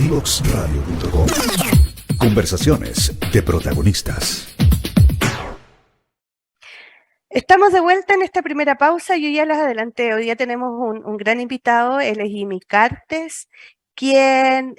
Divoxradio.com. Conversaciones de protagonistas. Estamos de vuelta en esta primera pausa. Yo ya las adelanté. Hoy día tenemos un gran invitado. Él es Jimmy Cartes, quien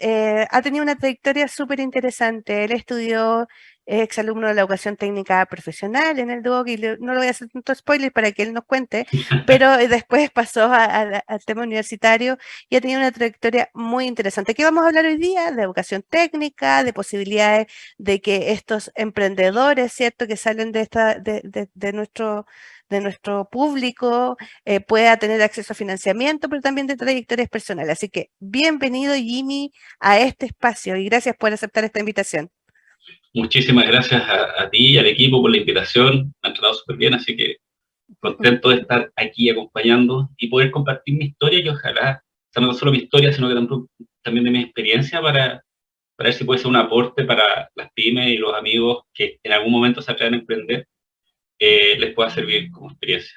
ha tenido una trayectoria súper interesante. Él estudió, es exalumno de la educación técnica profesional en el DUOC, y no le voy a hacer tanto spoiler para que él nos cuente, pero después pasó al tema universitario y ha tenido una trayectoria muy interesante. ¿Qué vamos a hablar hoy día? De educación técnica, de posibilidades de que estos emprendedores, ¿cierto?, que salen de nuestro público, pueda tener acceso a financiamiento, pero también de trayectorias personales. Así que bienvenido, Jimmy, a este espacio y gracias por aceptar esta invitación. Muchísimas gracias a ti y al equipo por la invitación. Me han tratado súper bien, así que contento de estar aquí acompañando y poder compartir mi historia, y ojalá, o sea, no solo mi historia, sino que también de mi experiencia para ver si puede ser un aporte para las pymes y los amigos que en algún momento se atrevan a emprender, les pueda servir como experiencia.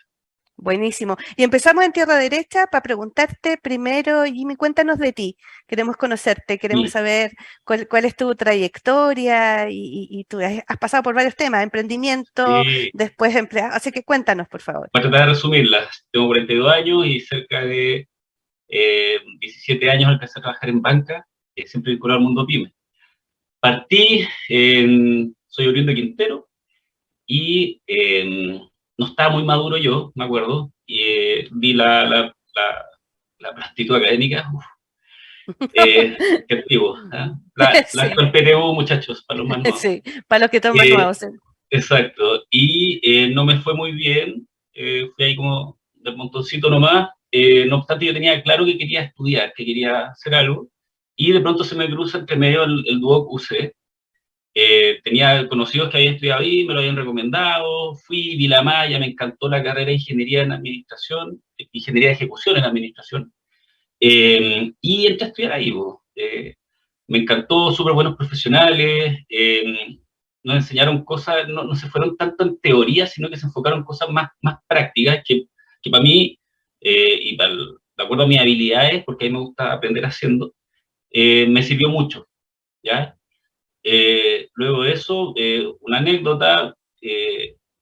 Buenísimo. Y empezamos en tierra derecha para preguntarte primero, Jimmy, cuéntanos de ti. Queremos conocerte, queremos saber cuál es tu trayectoria y tú has pasado por varios temas, emprendimiento, después empleado. Así que cuéntanos, por favor. Voy a tratar de resumirlas. Tengo 42 años y cerca de 17 años empecé a trabajar en banca, siempre vinculado al mundo pyme. Partí, soy oriundo de Quintero y no estaba muy maduro yo, me acuerdo, y vi la aptitud académica. Qué antiguo, ¿eh? Sí. actual PTU, muchachos, para los más nuevos. Sí, para los que son más nuevos. Sí. Exacto, y no me fue muy bien, fui ahí como del montoncito nomás. No obstante, yo tenía claro que quería estudiar, que quería hacer algo, y de pronto se me cruza entre medio el DUOC UC. Tenía conocidos que habían estudiado ahí, me lo habían recomendado, fui, vi la malla, me encantó la carrera de ingeniería en administración, ingeniería de ejecución en administración, y entré a estudiar ahí. Me encantó, súper buenos profesionales, nos enseñaron cosas, no se fueron tanto en teoría, sino que se enfocaron en cosas más prácticas, que para mí, y de acuerdo a mis habilidades, porque a mí me gusta aprender haciendo, me sirvió mucho, ¿ya? Luego de eso, una anécdota,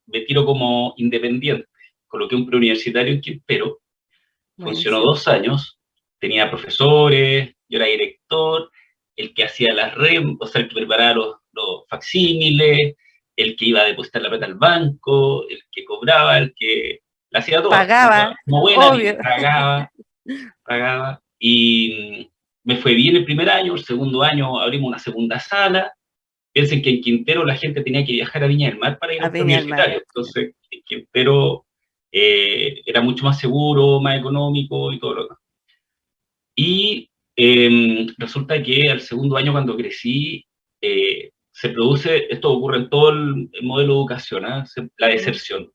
me tiro como independiente, coloqué un preuniversitario en Quintero, funcionó 2 años, tenía profesores, yo era director, el que hacía las REM, o sea, el que preparaba los facsímiles, el que iba a depositar la plata al banco, el que cobraba, el que la hacía todo. Pagaba, como buena, obvio. Pagaba, y me fue bien el primer año. El segundo año abrimos una segunda sala. Piensen que en Quintero la gente tenía que viajar a Viña del Mar para ir a un universitario. Entonces, en Quintero era mucho más seguro, más económico y todo lo demás. Y resulta que al segundo año, cuando crecí, se produce, esto ocurre en todo el modelo de educación, la deserción,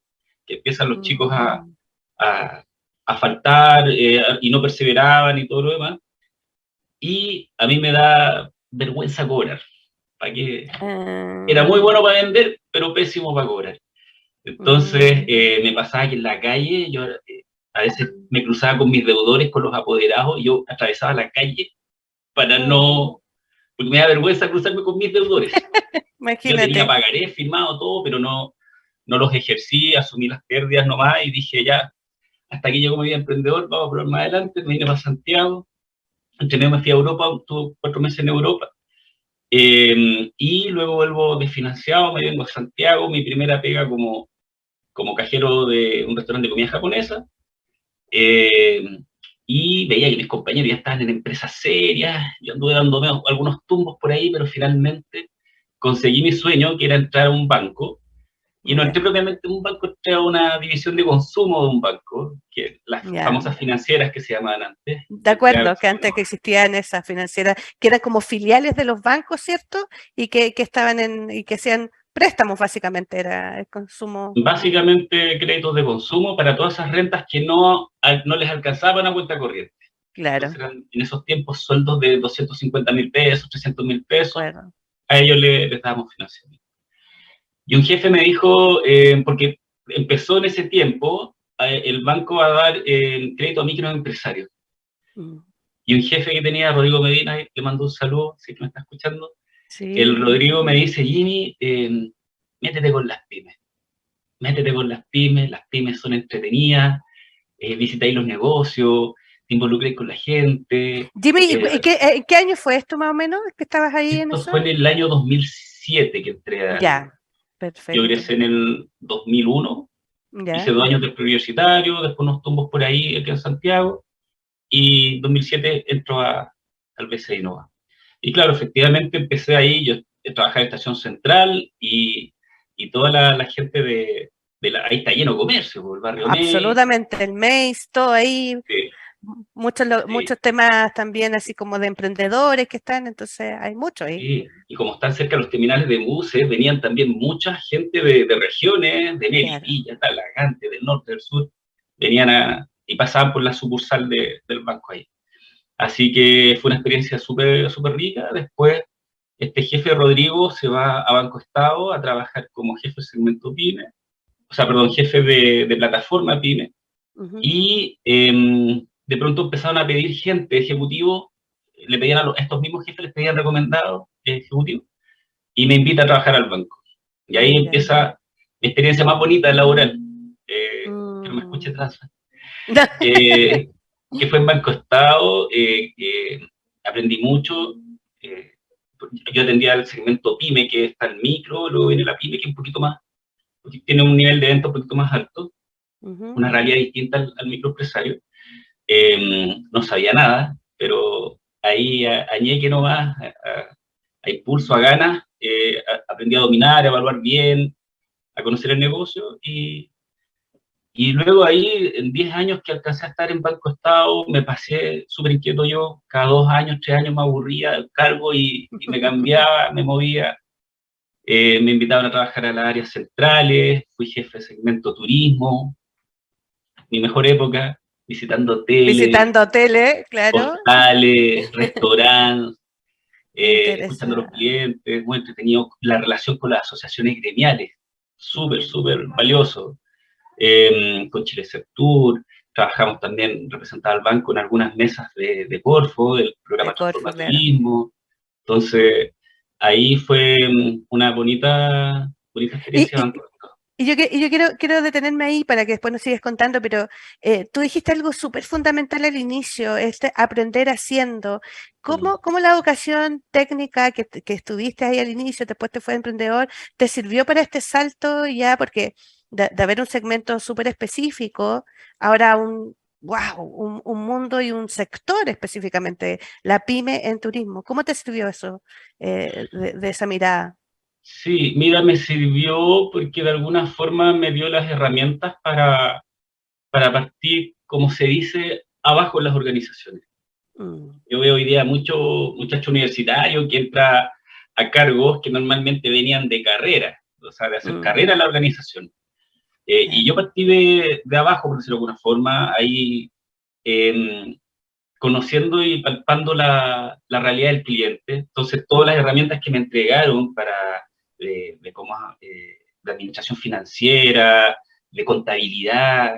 que empiezan los chicos a faltar y no perseveraban y todo lo demás. Y a mí me da vergüenza cobrar. ¿Para qué? Era muy bueno para vender, pero pésimo para cobrar. Entonces, me pasaba que en la calle, yo a veces me cruzaba con mis deudores, con los apoderados, y yo atravesaba la calle para no... porque me da vergüenza cruzarme con mis deudores. Yo tenía pagaré firmado todo, pero no los ejercí, asumí las pérdidas nomás, y dije, ya, hasta aquí llegó mi vida emprendedor, vamos a probar más adelante. Me vine para Santiago, entre medio me fui a Europa, estuve 4 meses en Europa, y luego vuelvo desfinanciado, me vengo a Santiago, mi primera pega como cajero de un restaurante de comida japonesa, y veía que mis compañeros ya estaban en empresas serias. Yo anduve dándome algunos tumbos por ahí, pero finalmente conseguí mi sueño, que era entrar a un banco, y no entré propiamente en un banco, entré a una división de consumo de un banco, que las famosas financieras que se llamaban antes. De acuerdo, que antes que existían esas financieras, que eran como filiales de los bancos, ¿cierto? Y que estaban y que hacían préstamos, básicamente, era el consumo. Básicamente créditos de consumo para todas esas rentas que no les alcanzaban a cuenta corriente. Claro. Entonces eran en esos tiempos sueldos de 250.000 pesos, 300.000 pesos, bueno. A ellos les dábamos financiamiento. Y un jefe me dijo, porque empezó en ese tiempo el banco a dar crédito a microempresarios. y un jefe que tenía, Rodrigo Medina, le mando un saludo, si me está escuchando. Sí. El Rodrigo me dice, Jimmy, métete con las pymes. Métete con las pymes son entretenidas, visitáis los negocios, te involucres con la gente. Jimmy, ¿en qué año fue esto más o menos? ¿Que estabas ahí en Esto eso? fue en el año 2007 que entré. Ya, perfecto. Yo egresé en el 2001, ya. Hice 2 años de preuniversitario, después unos tumbos por ahí aquí en Santiago, y en 2007 entro al BCI Innova. Y claro, efectivamente empecé ahí, yo trabajaba en Estación Central, y toda la gente ahí está lleno de comercio, el barrio Absolutamente, el Maze, todo ahí. Sí. Muchos temas también así como de emprendedores que están, entonces hay mucho ahí. Sí, y como están cerca los terminales de buses, venían también mucha gente de regiones, de Melipilla, Talagante, del norte, del sur, venían y pasaban por la sucursal del banco ahí. Así que fue una experiencia súper súper rica. Después, este jefe Rodrigo se va a Banco Estado a trabajar como jefe de segmento PYME, jefe de plataforma PYME, y de pronto empezaron a pedir gente, ejecutivos, le pedían estos mismos jefes, les pedían recomendados ejecutivos, y me invita a trabajar al banco. Y ahí empieza mi experiencia más bonita laboral, que no me escuche atrás, que fue en Banco Estado. Aprendí mucho. Yo atendía el segmento PYME, que está el micro, luego viene la PYME, que es un poquito más, tiene un nivel de venta un poquito más alto, una realidad distinta al microempresario. No sabía nada, pero ahí añeque nomás, a impulso, a ganas, aprendí a dominar, a evaluar bien, a conocer el negocio, y luego ahí, en 10 años que alcancé a estar en Banco Estado, me pasé súper inquieto yo, cada 2 años, 3 años me aburría el cargo y me cambiaba, me movía. Me invitaban a trabajar a las áreas centrales, fui jefe de segmento turismo, mi mejor época, visitando hoteles, claro. hostales, restaurantes, escuchando a los clientes, muy entretenido, la relación con las asociaciones gremiales, súper, súper valioso. Con Chile Tour, trabajamos también, representaba al banco en algunas mesas de Corfo, del programa Transforma Turismo. Entonces, ahí fue una bonita experiencia. Y yo quiero detenerme ahí para que después nos sigas contando, pero tú dijiste algo súper fundamental al inicio, aprender haciendo. ¿Cómo la educación técnica que estuviste ahí al inicio, después te fue emprendedor, te sirvió para este salto ya? Porque de haber un segmento súper específico, ahora un mundo y un sector específicamente, la pyme en turismo. ¿Cómo te sirvió eso, de esa mirada? Sí, mira, me sirvió porque de alguna forma me dio las herramientas para partir, como se dice, abajo en las organizaciones. Yo veo hoy día mucho muchacho universitario que entra a cargos que normalmente venían de carrera, o sea, de hacer carrera en la organización. Y yo partí de abajo, por decirlo de alguna forma, ahí conociendo y palpando la realidad del cliente. Entonces, todas las herramientas que me entregaron de administración financiera, de contabilidad,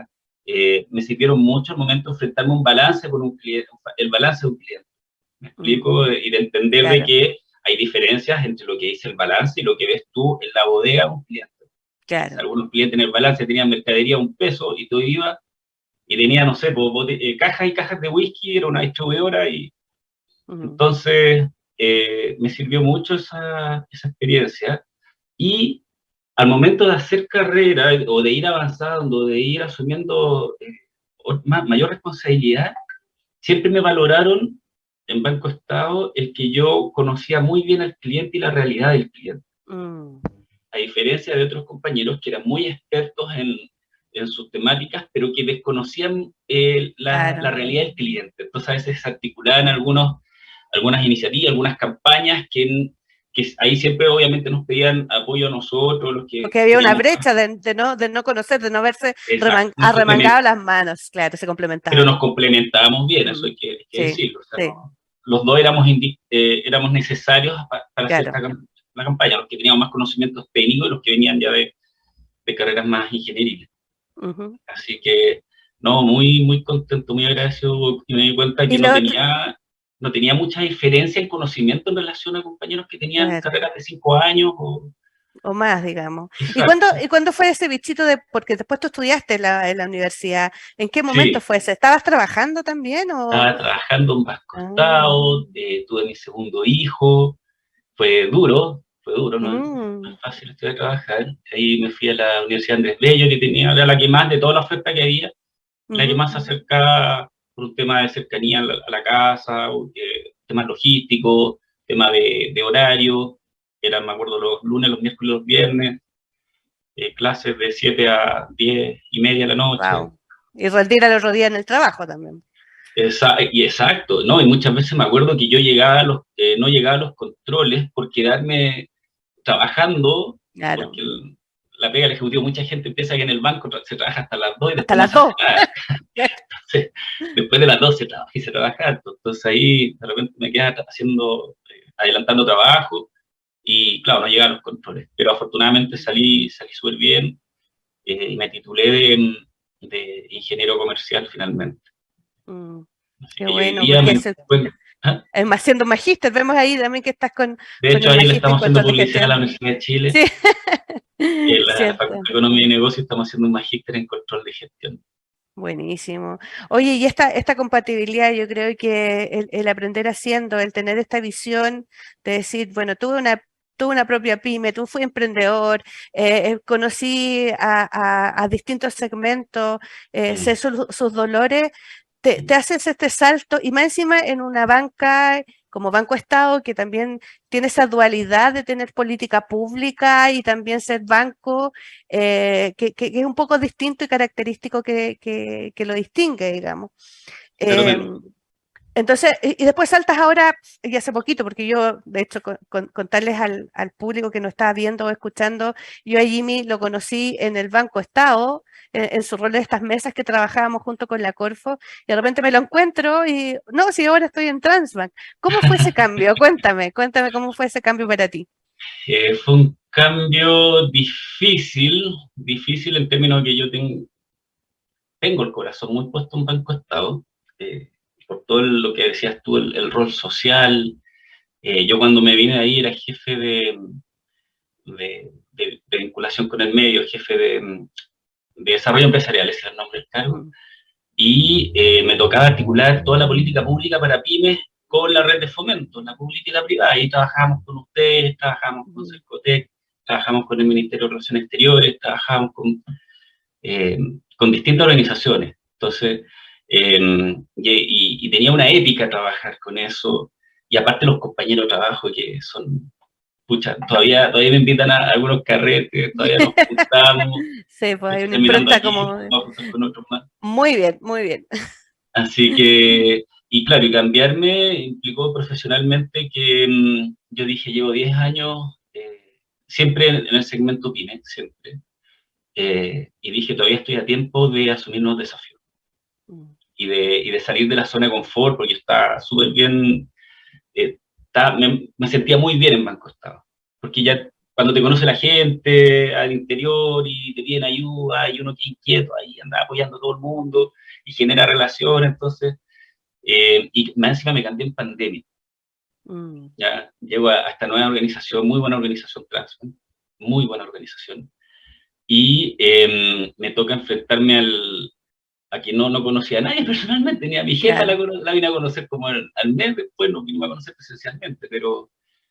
me sirvieron mucho al momento de enfrentarme a un balance con un cliente, el balance de un cliente. ¿Me explico? Y de entender de que hay diferencias entre lo que dice el balance y lo que ves tú en la bodega de un cliente. Claro. Algunos clientes en el balance tenían mercadería a $1 y tú ibas y tenía, no sé, cajas y cajas de whisky, era una distribuidora, y entonces me sirvió mucho esa experiencia. Y al momento de hacer carrera o de ir avanzando, de ir asumiendo mayor responsabilidad, siempre me valoraron en Banco Estado el que yo conocía muy bien al cliente y la realidad del cliente. A diferencia de otros compañeros que eran muy expertos en sus temáticas, pero que desconocían la realidad del cliente. Entonces a veces se articulaban algunas iniciativas, algunas campañas que ahí siempre obviamente nos pedían apoyo a nosotros, los que... Porque había una brecha de no conocer, de no verse arremangado las manos, claro, se complementaban. Pero nos complementábamos bien, eso hay que decirlo. O sea, los dos éramos necesarios para hacer la campaña, los que teníamos más conocimientos técnicos y los que venían ya de carreras más ingenieriles. Así que, no, muy, muy contento, muy agradecido, y me di cuenta que no tenía no tenía mucha diferencia en conocimiento en relación a compañeros que tenían carreras de 5 años o más, digamos. Exacto. ¿Y cuándo fue ese bichito porque después tú estudiaste en la universidad? ¿En qué momento fue ese? ¿Estabas trabajando también? Estaba trabajando en Banco Estado, tuve mi segundo hijo, fue duro, no es fácil estudiar trabajar. Ahí me fui a la Universidad Andrés Bello, que era la que más, de toda la oferta que había, la que más se acercaba por un tema de cercanía a la casa, temas logísticos, tema de horario, eran, me acuerdo, los lunes, los miércoles y los viernes, clases de 7 a 10:30 de la noche. Wow. Y rendir al otro día en el trabajo también. Exacto, ¿no? Y muchas veces me acuerdo que yo no llegaba a los controles por quedarme trabajando, claro. porque la pega del ejecutivo, mucha gente piensa que en el banco se trabaja hasta las 2 y hasta las 2. Entonces, después de las 2 se trabaja harto. Entonces ahí de repente me quedaba adelantando trabajo y claro, no llegaba a los controles. Pero afortunadamente salí súper bien y me titulé de ingeniero comercial finalmente. Qué bueno, porque siendo magíster, vemos ahí también que estás con. De hecho, ahí le estamos haciendo publicidad a la Universidad de Chile. Sí. En la Facultad de Economía y Negocios estamos haciendo un magíster en control de gestión. Buenísimo. Oye, y esta compatibilidad, yo creo que el aprender haciendo, el tener esta visión de decir, bueno, tuve una propia pyme, tú fui emprendedor, conocí a distintos segmentos, sé sus dolores, te haces este salto y más encima en una banca como Banco Estado, que también tiene esa dualidad de tener política pública y también ser banco, que es un poco distinto y característico que lo distingue, digamos. Entonces, y después saltas ahora, y hace poquito, porque yo, de hecho, contarles al público que nos está viendo o escuchando, yo a Jimmy lo conocí en el Banco Estado, en su rol de estas mesas que trabajábamos junto con la Corfo, y de repente me lo encuentro y, no, sí, ahora estoy en Transbank. ¿Cómo fue ese cambio? Cuéntame cómo fue ese cambio para ti. Fue un cambio difícil en términos que yo tengo el corazón muy puesto en Banco Estado, por todo lo que decías tú, el rol social. Yo cuando me vine ahí era jefe de vinculación con el medio, jefe de desarrollo empresarial, ese es el nombre del cargo, y me tocaba articular toda la política pública para pymes con la red de fomento, la pública y la privada. Ahí trabajamos con ustedes, trabajamos con Cercotec, trabajamos con el Ministerio de Relaciones Exteriores, trabajamos con distintas organizaciones. Entonces, y tenía una épica trabajar con eso, y aparte los compañeros de trabajo que son, pucha, todavía me invitan a algunos carretes, todavía nos juntamos. Sí, pues hay una impronta aquí, como. Con otros más. Muy bien, muy bien. Así que, y claro, y cambiarme implicó profesionalmente que yo dije, llevo 10 años siempre en el segmento PYME, siempre. Y dije, todavía estoy a tiempo de asumir nuevos desafíos. Y de salir de la zona de confort, porque está súper bien, me sentía muy bien en Banco Estado, porque ya cuando te conoce la gente al interior y te piden ayuda y uno que inquieto ahí anda apoyando a todo el mundo y genera relaciones, entonces, y más encima me cambié en pandemia. Ya llego a esta nueva organización, muy buena organización Transbank, muy buena organización, y me toca enfrentarme a quien no conocía a nadie personalmente, ni a mi jefa la vine a conocer como al mes después, no vine a conocer presencialmente, pero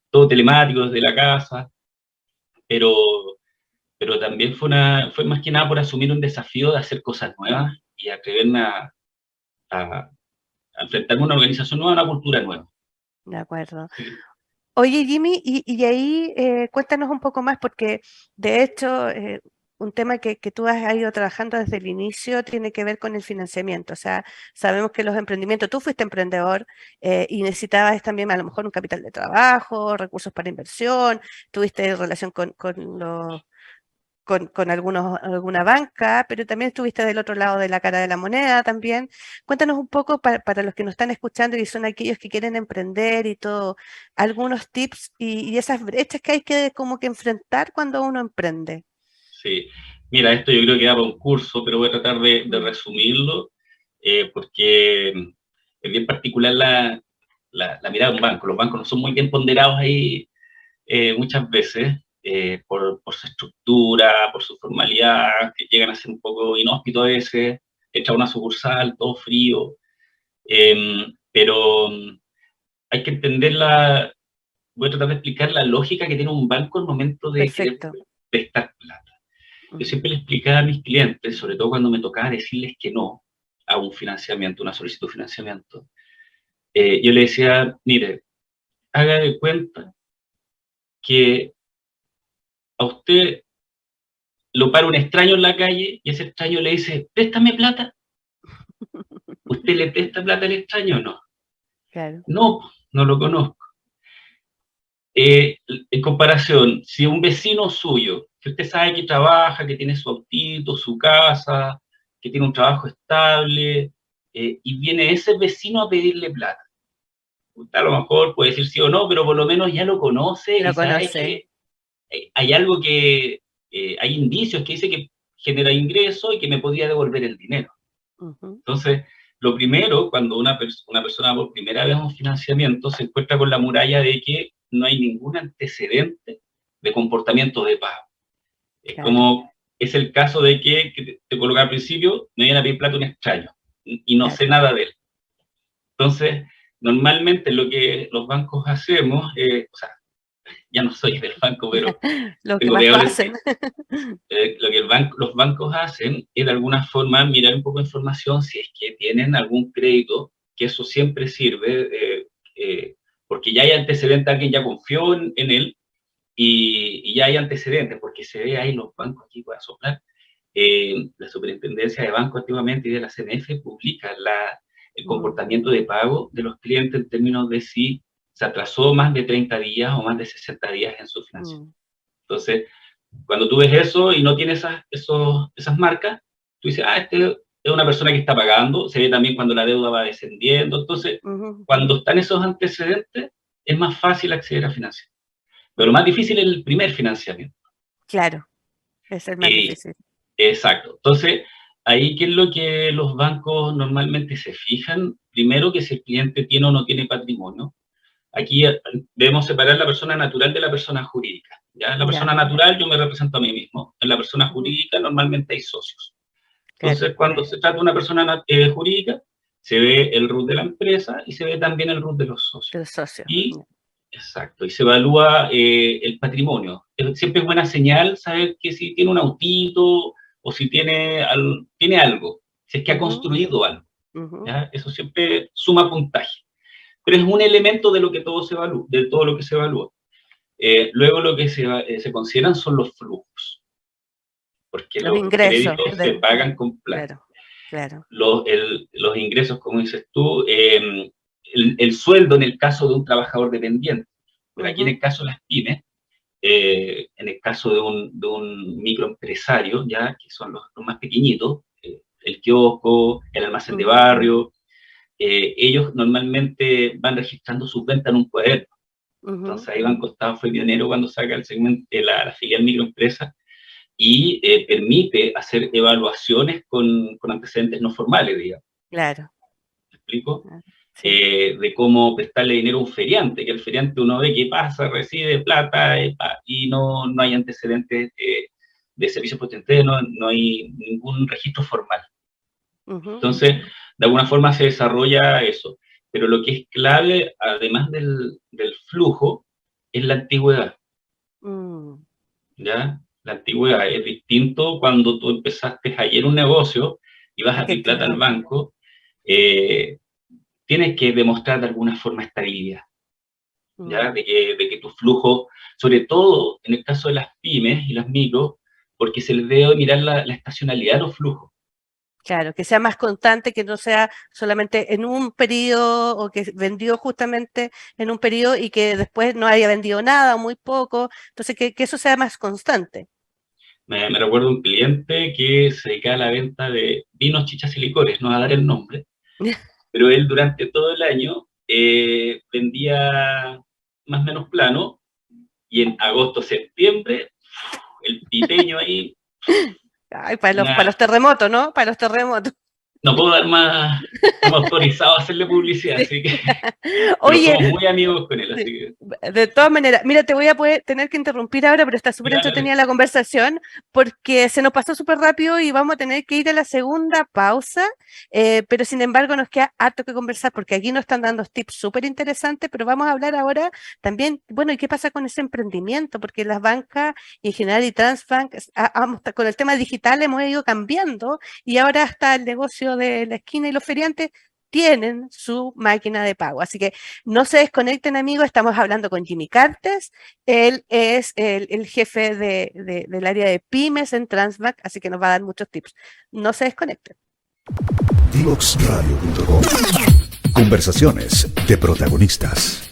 todo telemático desde la casa, pero también fue más que nada por asumir un desafío de hacer cosas nuevas y atreverme a enfrentarme a una organización nueva, a una cultura nueva. De acuerdo. Sí. Oye, Jimmy, y ahí cuéntanos un poco más, porque de hecho un tema que tú has ido trabajando desde el inicio tiene que ver con el financiamiento. O sea, sabemos que los emprendimientos, tú fuiste emprendedor y necesitabas también a lo mejor un capital de trabajo, recursos para inversión, tuviste relación con alguna banca, pero también estuviste del otro lado de la cara de la moneda también. Cuéntanos un poco para los que nos están escuchando y son aquellos que quieren emprender y todo, algunos tips y esas brechas que hay que como que enfrentar cuando uno emprende. Sí, mira, esto yo creo que da para un curso, pero voy a tratar de resumirlo, porque es bien particular la mirada de un banco. Los bancos no son muy bien ponderados ahí muchas veces por su estructura, por su formalidad, que llegan a ser un poco inhóspitos a veces, entra una sucursal, todo frío, pero hay que entender voy a tratar de explicar la lógica que tiene un banco al momento de querer prestar plata. Yo siempre le explicaba a mis clientes, sobre todo cuando me tocaba decirles que no a un financiamiento, una solicitud de financiamiento, yo le decía, mire, haga de cuenta que a usted lo para un extraño en la calle y ese extraño le dice, préstame plata. ¿Usted le presta plata al extraño o no? Claro. No, no lo conozco. En comparación, si un vecino suyo, que usted sabe que trabaja, que tiene su autito, su casa, que tiene un trabajo estable, y viene ese vecino a pedirle plata. Usted a lo mejor puede decir sí o no, pero por lo menos ya lo conoce y sabe que hay algo que, hay indicios que dice que genera ingreso y que me podría devolver el dinero. Entonces, lo primero, cuando una persona por primera vez en un financiamiento se encuentra con la muralla de que no hay ningún antecedente de comportamiento de pago. Es como, es el caso de que te coloqué al principio, me viene a pedir plata un extraño y no sé nada de él. Entonces, normalmente lo que los bancos hacemos, o sea, ya no soy del banco, pero lo que más hacen. Lo que los bancos hacen es de alguna forma mirar un poco de información si es que tienen algún crédito, que eso siempre sirve, porque ya hay antecedentes, alguien ya confió en él y ya hay antecedentes, porque se ve ahí los bancos aquí, voy a soplar, la Superintendencia de Bancos activamente y de la CNF publica el comportamiento de pago de los clientes en términos de si se atrasó más de 30 días o más de 60 días en su financiación. Entonces, cuando tú ves eso y no tienes esas marcas, tú dices, este es una persona que está pagando, se ve también cuando la deuda va descendiendo, entonces, cuando están esos antecedentes, es más fácil acceder a financiamiento. Pero lo más difícil es el primer financiamiento. Claro, es el más difícil. Exacto. Entonces, ahí, ¿qué es lo que los bancos normalmente se fijan? Primero, que si el cliente tiene o no tiene patrimonio. Aquí debemos separar la persona natural de la persona jurídica. ¿ya? La persona natural yo me represento a mí mismo. En la persona jurídica normalmente hay socios. Entonces, cuando se trata de una persona jurídica, se ve el RUT de la empresa y se ve también el RUT de los socios. Exacto, y se evalúa el patrimonio. Siempre es buena señal saber que si tiene un autito o si tiene algo, si es que ha construido algo. ¿ya? Eso siempre suma puntaje. Pero es un elemento de lo que todo se evalúa, de todo lo que se evalúa. Luego lo que se consideran son los flujos, porque los créditos se pagan con plata. Claro. Los ingresos, como dices tú, el sueldo en el caso de un trabajador dependiente, pero aquí en el caso de las pymes, en el caso de un microempresario, ya que son los más pequeñitos, el kiosco, el almacén de barrio, ellos normalmente van registrando sus ventas en un cuaderno. Entonces ahí Banco Estado fue pionero cuando saca el segmento de la filial microempresa y permite hacer evaluaciones con antecedentes no formales, digamos. Claro. ¿Me explico? De cómo prestarle dinero a un feriante, que el feriante uno ve que pasa, recibe plata y no hay antecedentes de servicios potentes, no hay ningún registro formal. Entonces, de alguna forma se desarrolla eso. Pero lo que es clave, además del flujo, es la antigüedad. ¿Ya? La antigüedad es distinto cuando tú empezaste ayer un negocio y vas a pedir plata al banco, tienes que demostrar de alguna forma estabilidad. ¿ya? De que tu flujo, sobre todo en el caso de las pymes y las micros, porque se les debe mirar la estacionalidad de los flujos. Claro, que sea más constante, que no sea solamente en un periodo o que vendió justamente en un periodo y que después no haya vendido nada o muy poco. Entonces, que eso sea más constante. Me recuerdo un cliente que se dedicaba a la venta de vinos, chichas y licores, no va a dar el nombre, pero él durante todo el año vendía más o menos plano y en agosto, septiembre, el pipeño ahí... Ay, para los terremotos, ¿no? Para los terremotos. No puedo dar más, no me he autorizado a hacerle publicidad, sí. Así que oye, somos muy amigos con él, así que... De todas maneras, mira, te voy a tener que interrumpir ahora, pero está súper entretenida la conversación porque se nos pasó súper rápido y vamos a tener que ir a la segunda pausa, pero sin embargo nos queda harto que conversar porque aquí nos están dando tips súper interesantes, pero vamos a hablar ahora también, bueno, ¿y qué pasa con ese emprendimiento? Porque las bancas y en general y Transbank, con el tema digital hemos ido cambiando y ahora hasta el negocio de la esquina y los feriantes tienen su máquina de pago. Así que no se desconecten, amigos. Estamos hablando con Jimmy Cartes. Él es el jefe del área de pymes en Transbank, así que nos va a dar muchos tips. No se desconecten. Divoxradio.com. Conversaciones de protagonistas.